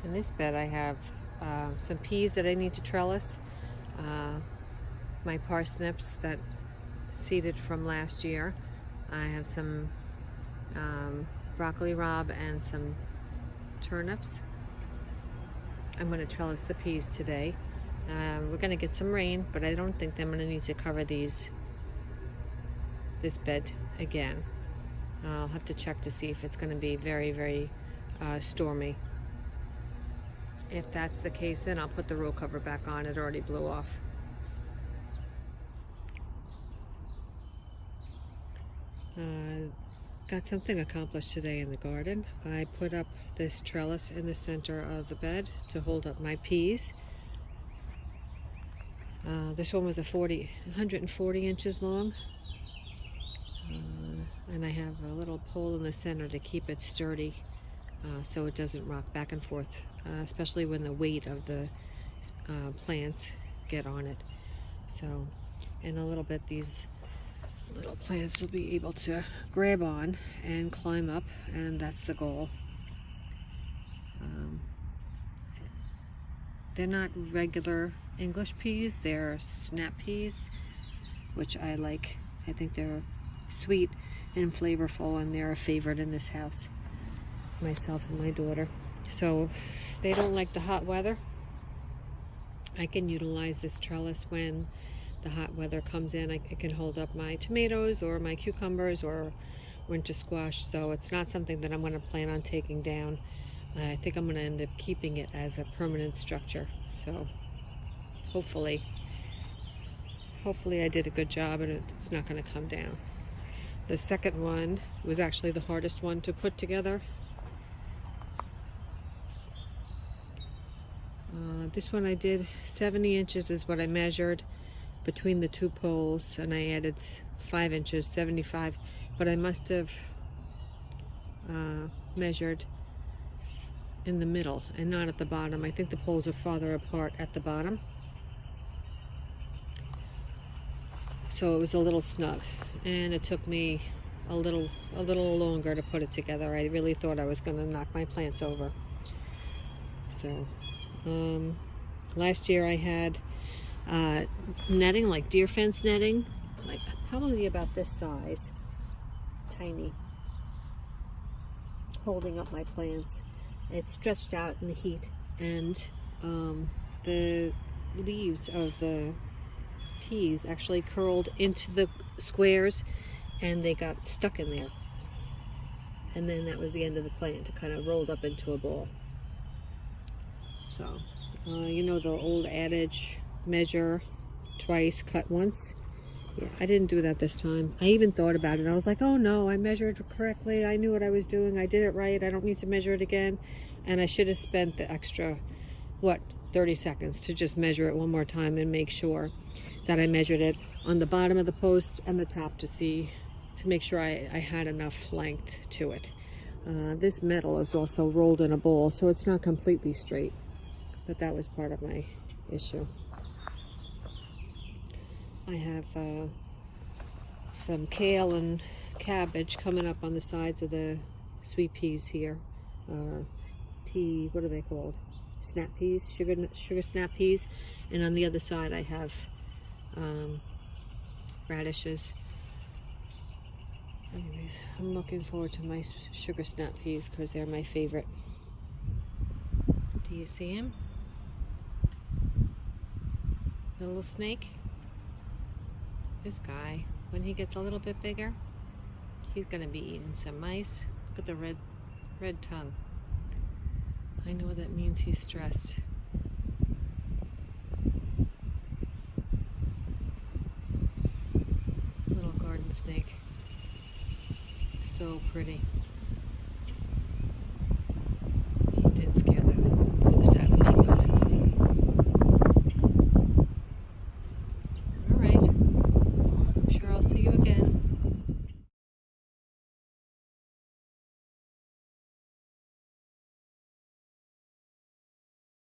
In this bed I have some peas that I need to trellis, my parsnips that seeded from last year. I have some broccoli rabe and some turnips. I'm going to trellis the peas today. We're going to get some rain, but I don't think that I'm going to need to cover this bed again. I'll have to check to see if it's going to be very, very stormy. If that's the case, then I'll put the roll cover back on. It already blew off. Got something accomplished today in the garden. I put up this trellis in the center of the bed to hold up my peas. This one was 140 inches long. And I have a little pole in the center to keep it sturdy so it doesn't rock back and forth, especially when the weight of the plants get on it. So in a little bit these little plants will be able to grab on and climb up, and that's the goal. They're not regular English peas, they're snap peas, which I like. I think they're sweet and flavorful, and they're a favorite in this house, myself and my daughter. So they don't like the hot weather. I can utilize this trellis when the hot weather comes in. It can hold up my tomatoes or my cucumbers or winter squash, so it's not something that I'm going to plan on taking down. I think I'm going to end up keeping it as a permanent structure. So hopefully I did a good job and it's not going to come down. The second one was actually the hardest one to put together. This one I did 70 inches is what I measured between the two poles, and I added 5 inches, 75, but I must have measured in the middle and not at the bottom. I think the poles are farther apart at the bottom, so it was a little snug, and it took me a little longer to put it together. I really thought I was going to knock my plants over. So last year I had netting, like deer fence netting, like probably about this size, tiny, holding up my plants. It stretched out in the heat, and the leaves of the peas actually curled into the squares and they got stuck in there, and then that was the end of the plant. It kind of rolled up into a ball. So you know the old adage, measure twice, cut once? Yeah, I didn't do that this time. I even thought about it. I was like, oh no, I measured correctly. I knew what I was doing. I did it right. I don't need to measure it again. And I should have spent the extra, 30 seconds to just measure it one more time and make sure that I measured it on the bottom of the post and the top to make sure I had enough length to it. This metal is also rolled in a bowl, so it's not completely straight, but that was part of my issue. I have some kale and cabbage coming up on the sides of the sweet peas here. What are they called? Snap peas, sugar snap peas. And on the other side I have radishes. Anyways, I'm looking forward to my sugar snap peas because they're my favorite. Do you see him? The little snake? This guy, when he gets a little bit bigger, he's gonna be eating some mice. Look at the red tongue. I know that means he's stressed. Little garden snake. So pretty.